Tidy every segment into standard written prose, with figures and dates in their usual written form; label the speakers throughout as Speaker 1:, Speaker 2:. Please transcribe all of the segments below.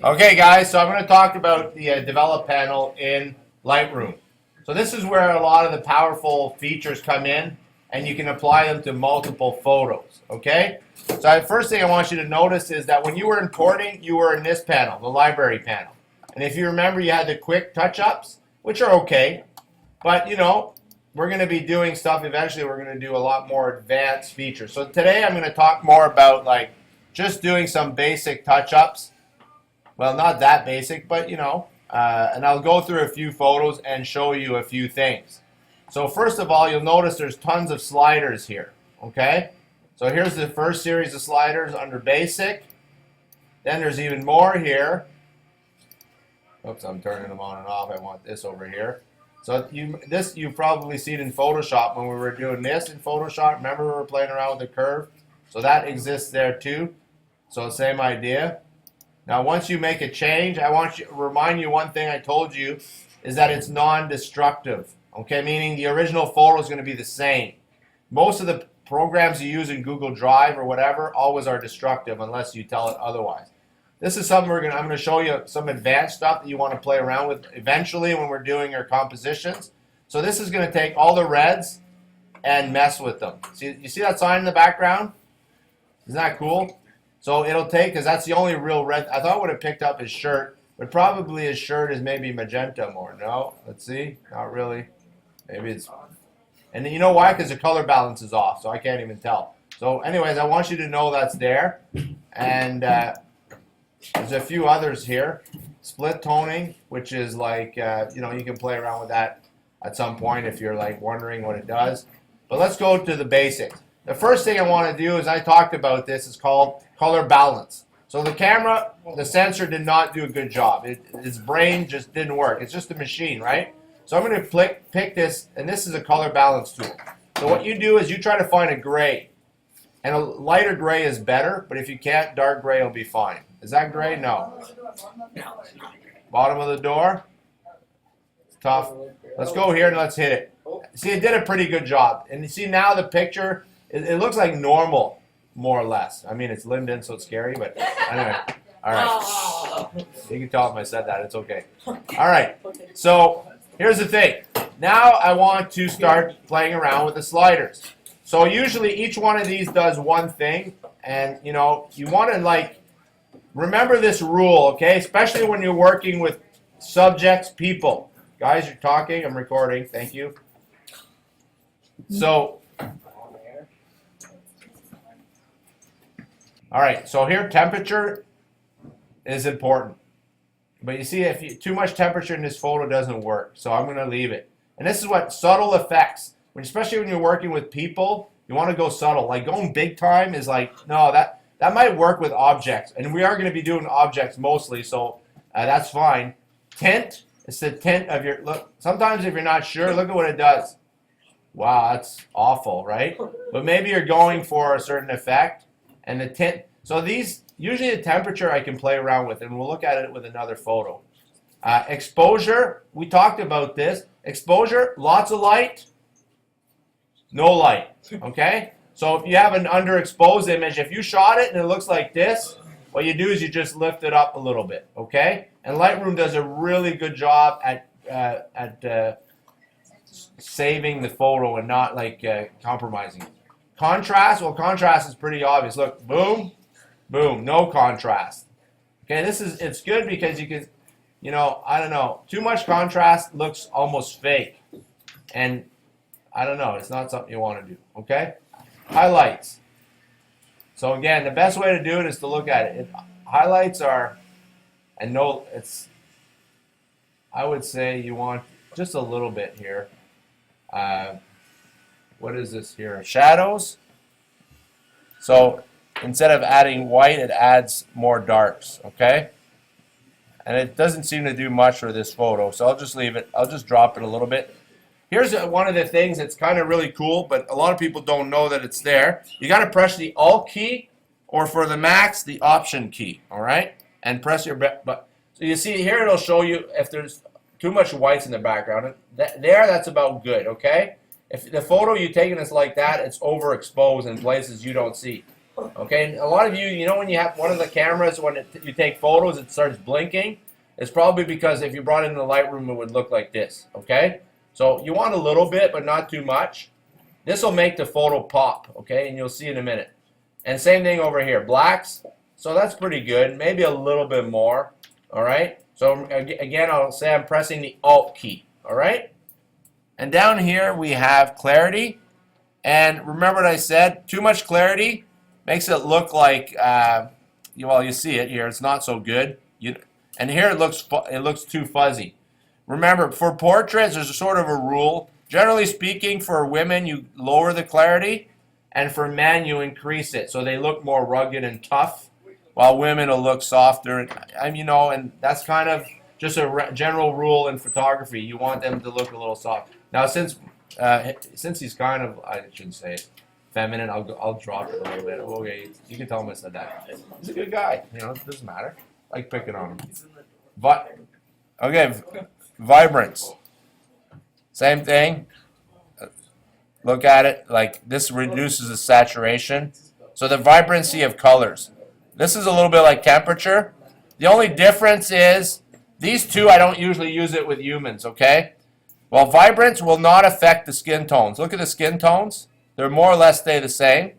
Speaker 1: Okay, guys, so I'm going to talk about the develop panel in Lightroom. So this is where a lot of the powerful features come in, and you can apply them to multiple photos, okay? So the first thing I want you to notice is that when you were importing, you were in this panel, the library panel. And if you remember, you had the quick touch-ups, which are okay, but, you know, we're going to be doing stuff eventually. We're going to do a lot more advanced features. So today I'm going to talk more about, like, just doing some basic touch-ups. Well, not that basic, but you know, and I'll go through a few photos and show you a few things. So first of all, you'll notice there's tons of sliders here, okay? So here's the first series of sliders under basic. Then there's even more here. Oops, I'm turning them on and off. I want this over here. So you've probably seen in Photoshop when we were doing this in Photoshop. Remember we were playing around with the curve? So that exists there too. So same idea. Now, once you make a change, I want to remind you one thing I told you is that it's non-destructive, okay? Meaning the original photo is going to be the same. Most of the programs you use in Google Drive or whatever always are destructive unless you tell it otherwise. This is something I'm going to show you some advanced stuff that you want to play around with eventually when we're doing your compositions. So this is going to take all the reds and mess with them. See, you see that sign in the background? Isn't that cool? So it'll take, because that's the only real red. I thought I would have picked up his shirt, but probably his shirt is maybe magenta more. No, let's see. Not really. Maybe it's, and then you know why? Because the color balance is off, so I can't even tell. So anyways, I want you to know that's there. And there's a few others here. Split toning, which is like, you know, you can play around with that at some point if you're like wondering what it does. But let's go to the basics. The first thing I want to do is, I talked about this, is called color balance. So the camera, the sensor did not do a good job. Its brain just didn't work. It's just a machine, right? So I'm going to pick this, and this is a color balance tool. So what you do is you try to find a gray. And a lighter gray is better, but if you can't, dark gray will be fine. Is that gray? No. Bottom of the door? It's tough. Let's go here and let's hit it. See, it did a pretty good job. And you see now the picture, it looks like normal, more or less. I mean, it's limned in, so it's scary, but anyway. All right. You can tell if I said that. It's okay. All right. So here's the thing. Now I want to start playing around with the sliders. So usually each one of these does one thing, and you know, you want to like remember this rule, okay? Especially when you're working with subjects, people. Guys, you're talking. I'm recording. Thank you. So, all right, so here temperature is important. But you see, if too much temperature in this photo doesn't work, so I'm going to leave it. And this is what subtle effects, especially when you're working with people, you want to go subtle. Like going big time is like, no, that might work with objects. And we are going to be doing objects mostly, so that's fine. Tint, it's the tint of your, look, sometimes if you're not sure, look at what it does. Wow, that's awful, right? But maybe you're going for a certain effect. And the tint, so these, usually the temperature I can play around with, and we'll look at it with another photo. Exposure, we talked about this. Exposure, lots of light, no light, okay? So if you have an underexposed image, if you shot it and it looks like this, what you do is you just lift it up a little bit, okay? And Lightroom does a really good job at saving the photo and not like compromising it. Contrast, well, contrast is pretty obvious. Look, boom, boom, no contrast. Okay, it's good because you can, you know, I don't know, too much contrast looks almost fake. And I don't know, it's not something you want to do, okay? Highlights. So again, the best way to do it is to look at it. Highlights are, and no, it's, I would say you want just a little bit here. What is this here? Shadows. So instead of adding white, it adds more darks, okay? And it doesn't seem to do much for this photo, so I'll just leave it. I'll just drop it a little bit. Here's one of the things that's kind of really cool, but a lot of people don't know that it's there. You got to press the Alt key, or for the Macs, the Option key, all right? And press your button. So you see here, it'll show you if there's too much whites in the background. That's about good, okay? If the photo you're taking is like that, it's overexposed in places you don't see. Okay, and a lot of you, you know when you have one of the cameras, when you take photos, it starts blinking. It's probably because if you brought it in the Lightroom, it would look like this, okay? So you want a little bit, but not too much. This will make the photo pop, okay? And you'll see in a minute. And same thing over here, blacks. So that's pretty good, maybe a little bit more, all right? So again, I'll say I'm pressing the Alt key, all right? And down here we have clarity. And remember what I said, too much clarity makes it look like, well, you see it here, it's not so good. And here it looks too fuzzy. Remember, for portraits, there's a sort of a rule. Generally speaking, for women, you lower the clarity, and for men, you increase it, so they look more rugged and tough, while women will look softer. And you know, and that's kind of just a general rule in photography. You want them to look a little soft. Now, since he's kind of, I shouldn't say it, feminine, I'll drop it a little bit. Okay, you can tell him I said that. He's a good guy. You know, it doesn't matter. I like picking on him. Okay, vibrance. Same thing. Look at it. Like this reduces the saturation. So the vibrancy of colors. This is a little bit like temperature. The only difference is these two, I don't usually use it with humans, okay? Well, vibrance will not affect the skin tones. Look at the skin tones. They're more or less stay the same.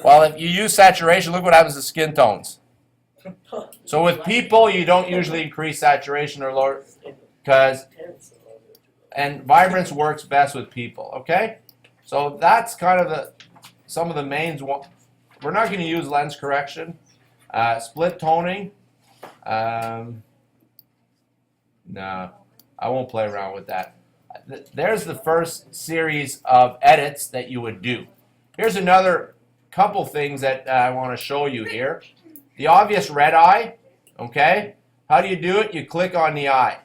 Speaker 1: While if you use saturation, look what happens to skin tones. So with people, you don't usually increase saturation or lower, and vibrance works best with people, okay? So that's kind of some of the mains. We're not going to use lens correction. Split toning, no, I won't play around with that. There's the first series of edits that you would do. Here's another couple things that I want to show you here. The obvious red eye, okay? How do you do it? You click on the eye.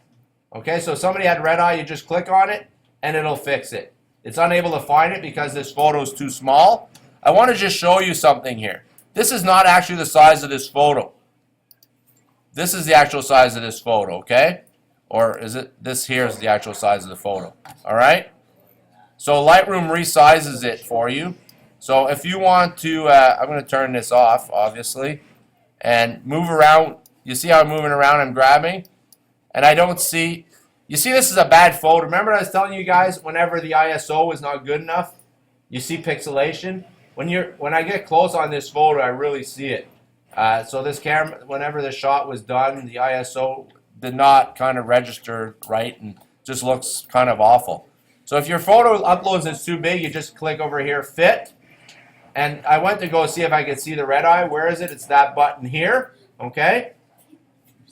Speaker 1: Okay, so if somebody had red eye, you just click on it, and it'll fix it. It's unable to find it because this photo is too small. I want to just show you something here. This is not actually the size of this photo. This is the actual size of this photo, okay? Or is it, this here is the actual size of the photo, all right? So Lightroom resizes it for you. So if you want to, I'm going to turn this off, obviously, and move around. You see how I'm moving around, I'm grabbing? And I don't see, you see this is a bad photo. Remember I was telling you guys whenever the ISO is not good enough, you see pixelation? When I get close on this photo, I really see it. So this camera, whenever the shot was done, the ISO did not kind of register right and just looks kind of awful. So if your photo uploads is too big, you just click over here, fit. And I went to go see if I could see the red eye. Where is it? It's that button here, okay?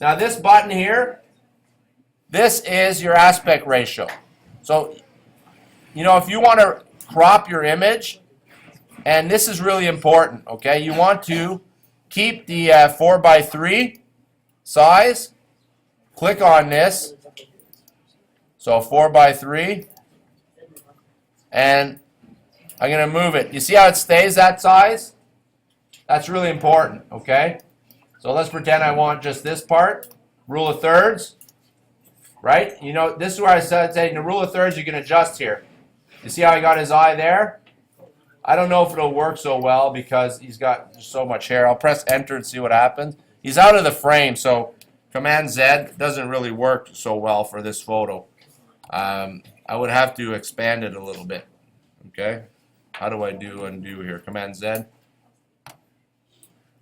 Speaker 1: Now this button here, this is your aspect ratio. So, you know, if you want to crop your image, and this is really important, okay? You want to keep the 4:3 size. Click on this. So 4:3. And I'm going to move it. You see how it stays that size? That's really important, okay? So let's pretend I want just this part. Rule of thirds. Right? You know, this is where I said in the rule of thirds you can adjust here. You see how I got his eye there? I don't know if it'll work so well because he's got so much hair. I'll press enter and see what happens. He's out of the frame, so Command Z doesn't really work so well for this photo. I would have to expand it a little bit. Okay? How do I do undo here? Command Z.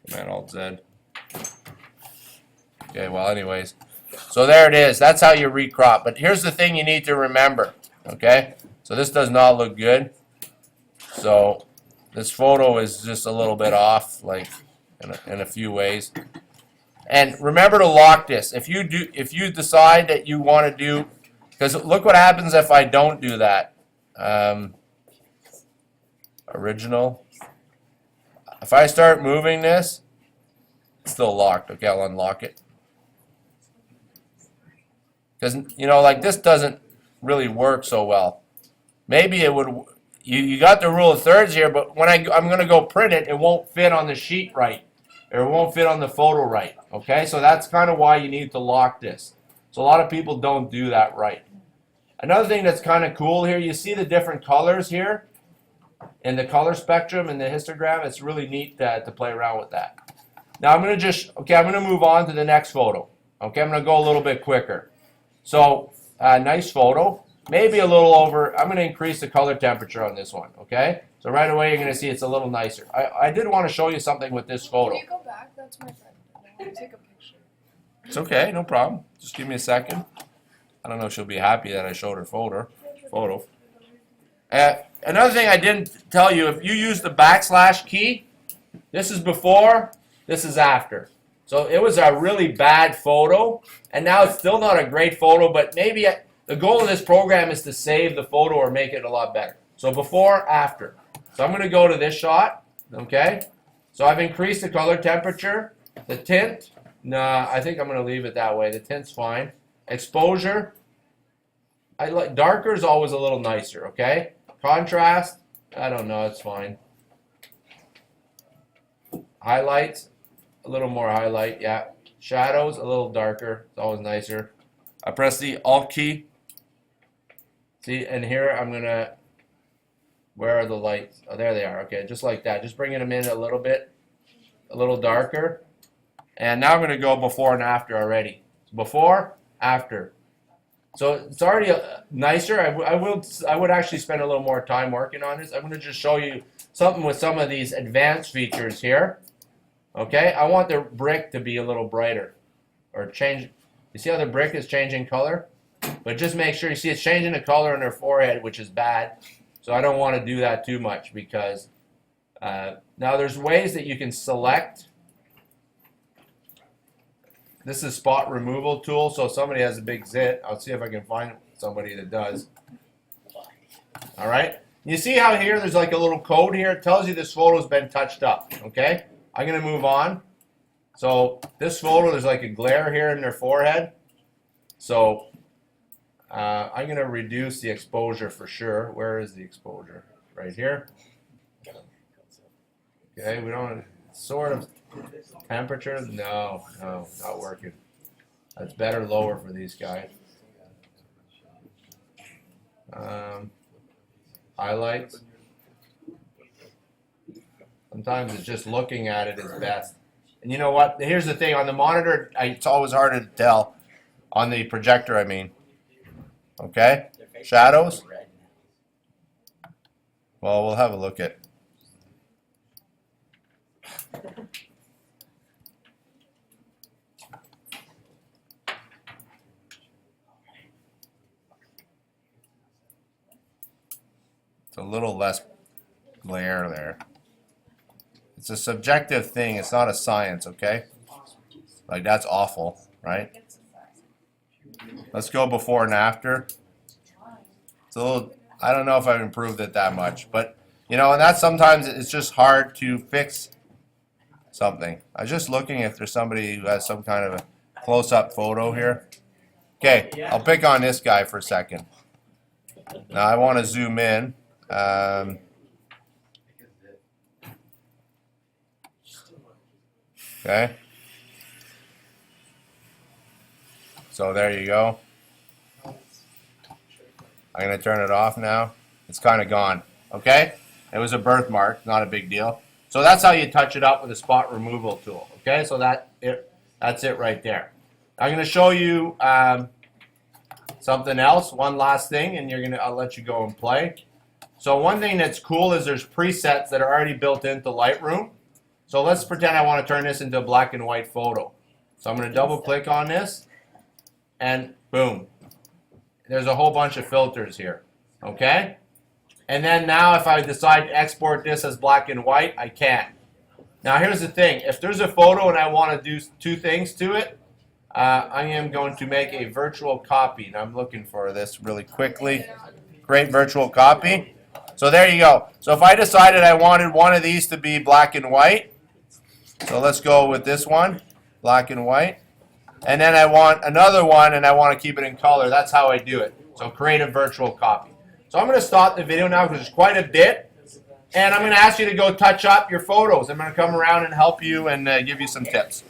Speaker 1: Command Alt Z. Okay, well anyways. So there it is. That's how you recrop. But here's the thing you need to remember. Okay? So this does not look good. So this photo is just a little bit off, like in a few ways. And remember to lock this. If you decide that you want to do, because look what happens if I don't do that. Original. If I start moving this, it's still locked. Okay, I'll unlock it. Because, you know, like this doesn't really work so well. Maybe it would, you got the rule of thirds here, but when I'm going to go print it, it won't fit on the sheet right. Or it won't fit on the photo right. Okay, so that's kind of why you need to lock this. So a lot of people don't do that right. Another thing that's kind of cool here, you see the different colors here? in the color spectrum and the histogram. It's really neat to play around with that. Now I'm going to move on to the next photo. Okay, I'm going to go a little bit quicker. So, nice photo. Maybe a little over. I'm going to increase the color temperature on this one. Okay, so right away you're going to see it's a little nicer. I did want to show you something with this photo.
Speaker 2: Can you go back? That's my friend. I want to take a picture.
Speaker 1: It's okay, no problem. Just give me a second. I don't know if she'll be happy that I showed her photo. Another thing I didn't tell you, if you use the backslash key, this is before, this is after. So it was a really bad photo, and now it's still not a great photo, but maybe the goal of this program is to save the photo or make it a lot better. So before, after. So I'm going to go to this shot, okay? So I've increased the color temperature. The tint, nah, I think I'm going to leave it that way. The tint's fine. Exposure, I like darker is always a little nicer, okay? Contrast, I don't know, it's fine. Highlights, a little more highlight, yeah. Shadows, a little darker, it's always nicer. I press the Alt key. See, and here I'm gonna, where are the lights? Oh, there they are, okay, just like that. Just bringing them in a little bit, a little darker. And now I'm gonna go before and after already. Before, after. So it's already nicer. I would actually spend a little more time working on this. I'm going to just show you something with some of these advanced features here. Okay, I want the brick to be a little brighter, or change. You see how the brick is changing color? But just make sure you see it's changing the color on their forehead, which is bad. So I don't want to do that too much because now there's ways that you can select. This is spot removal tool, so if somebody has a big zit, I'll see if I can find somebody that does. All right. You see how here there's like a little code here? It tells you this photo's been touched up, okay? I'm going to move on. So this photo, there's like a glare here in their forehead. So I'm going to reduce the exposure for sure. Where is the exposure? Right here. Okay, we don't sort of temperature. No, not working. That's better lower for these guys. Highlights. Sometimes it's just looking at it is best. And you know what? Here's the thing. On the monitor, it's always harder to tell. On the projector, I mean. Okay? Shadows. Well, we'll have a look at. It's a little less glare there. It's a subjective thing. It's not a science, okay? Like, that's awful, right? Let's go before and after. It's a little, I don't know if I've improved it that much, but, you know, and that's sometimes it's just hard to fix something. I was just looking if there's somebody who has some kind of a close-up photo here. Okay, I'll pick on this guy for a second. Now I want to zoom in. Okay. So there you go. I'm going to turn it off now. It's kind of gone. Okay? It was a birthmark, not a big deal. So that's how you touch it up with a spot removal tool. Okay? So that's it right there. I'm going to show you something else, one last thing, and I'll let you go and play. So one thing that's cool is there's presets that are already built into Lightroom. So let's pretend I want to turn this into a black and white photo. So I'm going to double click on this, and boom. There's a whole bunch of filters here. Okay? And then now if I decide to export this as black and white, I can. Now here's the thing. If there's a photo and I want to do two things to it, I am going to make a virtual copy. And I'm looking for this really quickly. Create virtual copy. So there you go. So if I decided I wanted one of these to be black and white, so let's go with this one, black and white. And then I want another one and I want to keep it in color. That's how I do it. So create a virtual copy. So I'm going to stop the video now because there's quite a bit. And I'm going to ask you to go touch up your photos. I'm going to come around and help you and give you some tips.